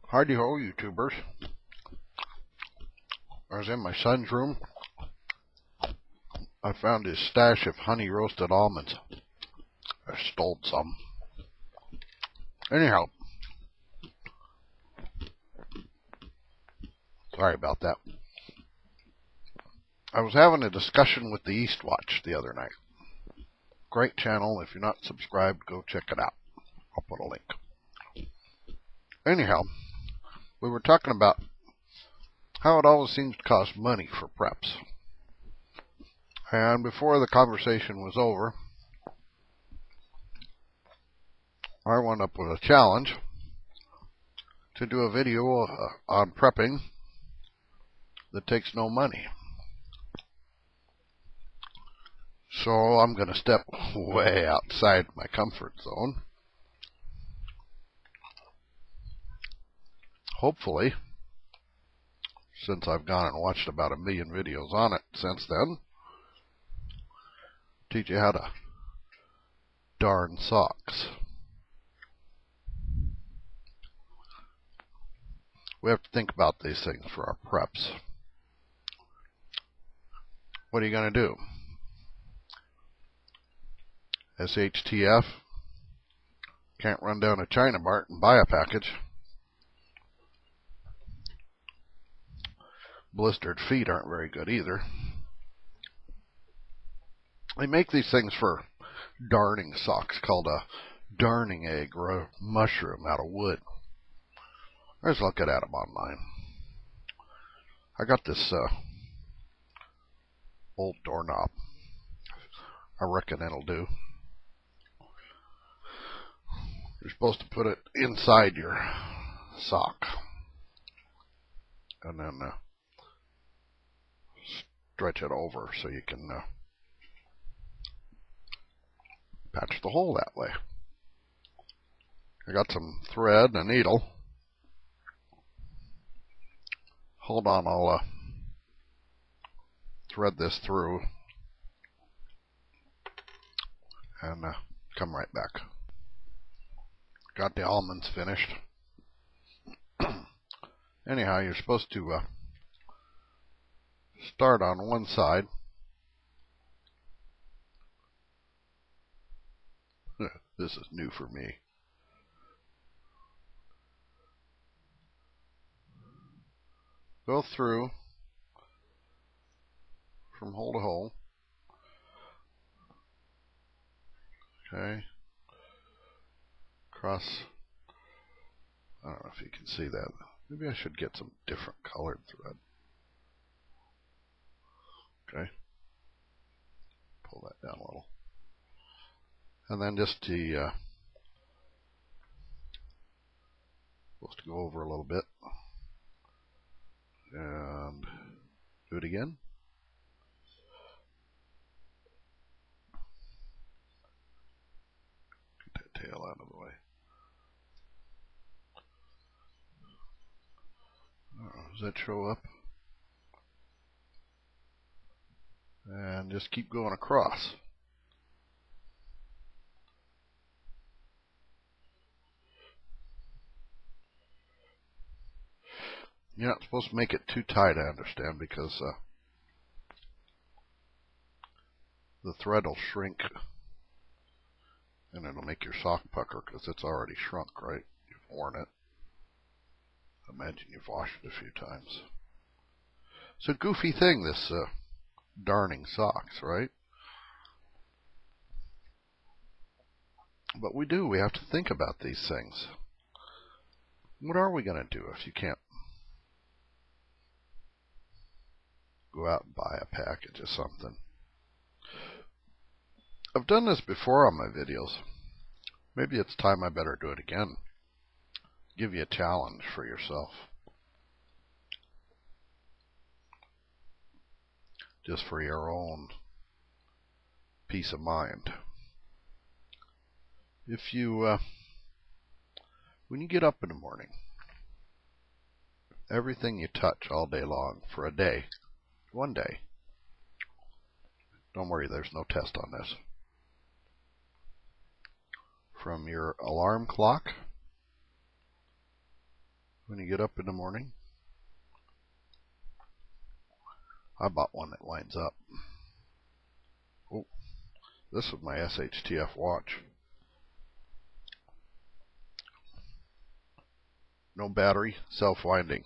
Hardy ho, YouTubers. I was in my son's room. I found his stash of honey roasted almonds. I stole some. Anyhow, sorry about that. I was having a discussion with the Eastwatch the other night. Great channel. If you're not subscribed, go check it out. I'll put a link. Anyhow, we were talking about how it always seems to cost money for preps. And before the conversation was over, I went up with a challenge to do a video on prepping that takes no money. So I'm going to step way outside my comfort zone. Hopefully, since I've gone and watched about 1 million videos on it since then, teach you how to darn socks. We have to think about these things for our preps. What are you going to do? SHTF, can't run down to China Mart and buy a package. Blistered feet aren't very good either. They make these things for darning socks called a darning egg or a mushroom out of wood. I was looking at them online. I got this old doorknob. I reckon it'll do. You're supposed to put it inside your sock and then stretch it over so you can patch the hole that way. I got some thread and a needle. Hold on, I'll thread this through and come right back. Got the almonds finished. Anyhow, you're supposed to start on one side. This is new for me. Go through from hole to hole. Okay. Cross. I don't know if you can see that. Maybe I should get some different colored thread. Okay. Pull that down a little. And then just the supposed to go over a little bit. And do it again. Get that tail out of the way. Does that show up? And just keep going across. You're not supposed to make it too tight, I understand, because the thread will shrink and it'll make your sock pucker because it's already shrunk, right? You've worn it. Imagine you've washed it a few times. It's a goofy thing, this darning socks, right? But we do. We have to think about these things. What are we going to do if you can't go out and buy a package of something? I've done this before on my videos. Maybe it's time I better do it again. Give you a challenge for yourself. Just for your own peace of mind. If you, when you get up in the morning, everything you touch all day long for a day, one day, don't worry, there's no test on this. From your alarm clock, when when you get up in the morning? I bought one that lines up. Oh, this is my SHTF watch. No battery, self-winding.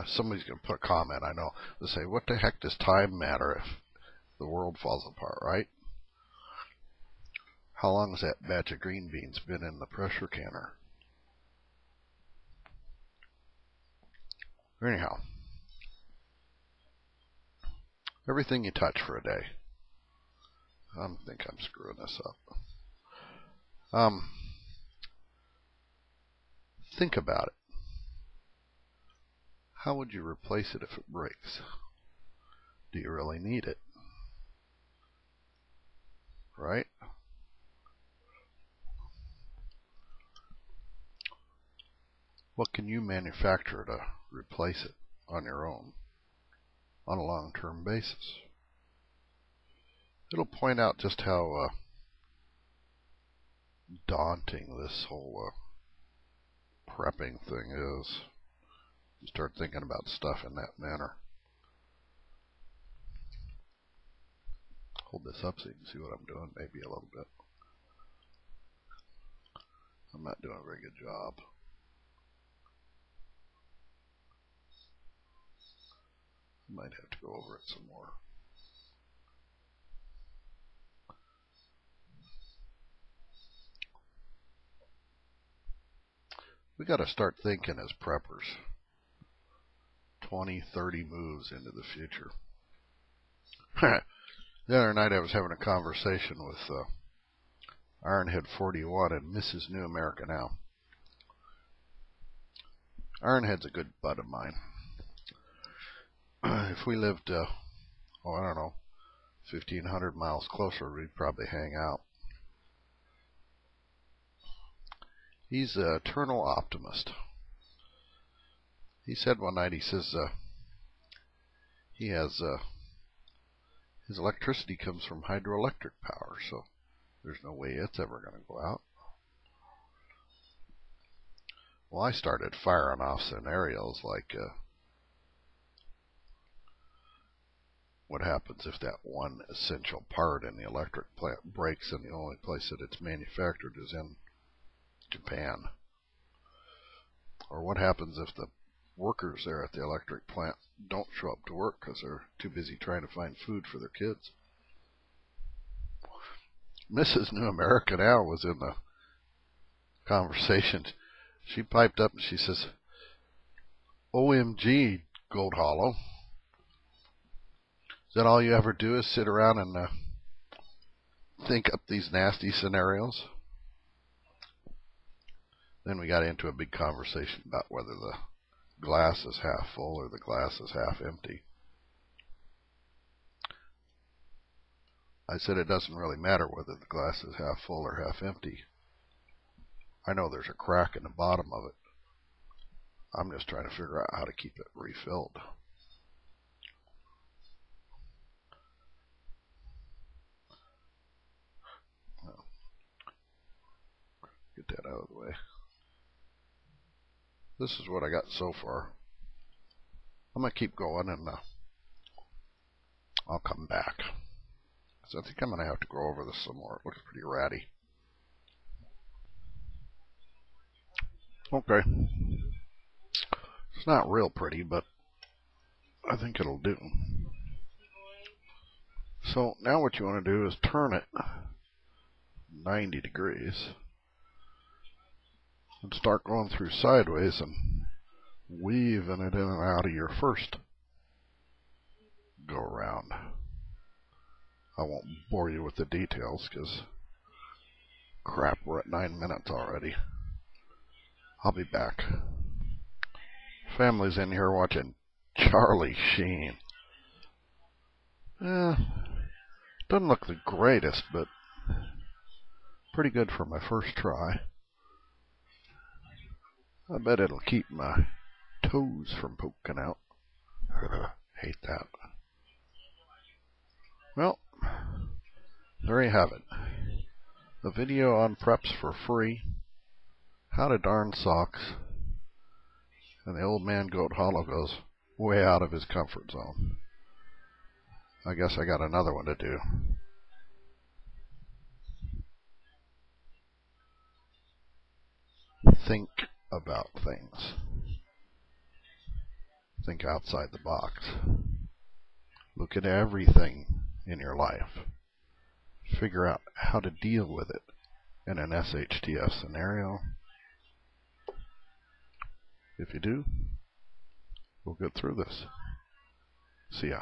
Somebody's going to put a comment, I know. They'll say, what the heck does time matter if the world falls apart, right? How long has that batch of green beans been in the pressure canner? Anyhow, everything you touch for a day. I think I'm screwing this up. Think about it. How would you replace it if it breaks? Do you really need it? Right? What can you manufacture to replace it on your own on a long-term basis? It'll point out just how daunting this whole prepping thing is. You start thinking about stuff in that manner. Hold this up so you can see what I'm doing, maybe a little bit. I'm not doing a very good job. I might have to go over it some more. We got to start thinking as preppers. 20, 30 moves into the future. The other night I was having a conversation with Ironhead 41 and Mrs. New America Now. Ironhead's a good bud of mine. If we lived, I don't know, 1,500 miles closer, we'd probably hang out. He's an eternal optimist. He said one night, he says, he has, his electricity comes from hydroelectric power, so there's no way it's ever going to go out. Well, I started firing off scenarios like, what happens if that one essential part in the electric plant breaks and the only place that it's manufactured is in Japan? Or what happens if the workers there at the electric plant don't show up to work because they're too busy trying to find food for their kids? Mrs. New America Now was in the conversation. She piped up and she says, OMG, Gold Hollow. Is that all you ever do is sit around and think up these nasty scenarios? Then we got into a big conversation about whether the glass is half full or the glass is half empty. I said it doesn't really matter whether the glass is half full or half empty. I know there's a crack in the bottom of it. I'm just trying to figure out how to keep it refilled. Get that out of the way. This is what I got so far. I'm going to keep going and I'll come back. So I think I'm going to have to go over this some more. It looks pretty ratty. Okay. It's not real pretty, but I think it'll do. So now what you want to do is turn it 90 degrees and start going through sideways and weaving it in and out of your first go around. I won't bore you with the details because crap, we're at 9 minutes already. I'll be back. Family's in here watching Charlie Sheen. Doesn't look the greatest, but pretty good for my first try. I bet it'll keep my toes from poking out. Hate that. Well, there you have it. A video on preps for free. How to darn socks And the old man Goat Hollow goes way out of his comfort zone. I guess I got another one to do. Think about things. Think outside the box. Look at everything in your life. Figure out how to deal with it in an SHTF scenario. If you do, we'll get through this. See ya.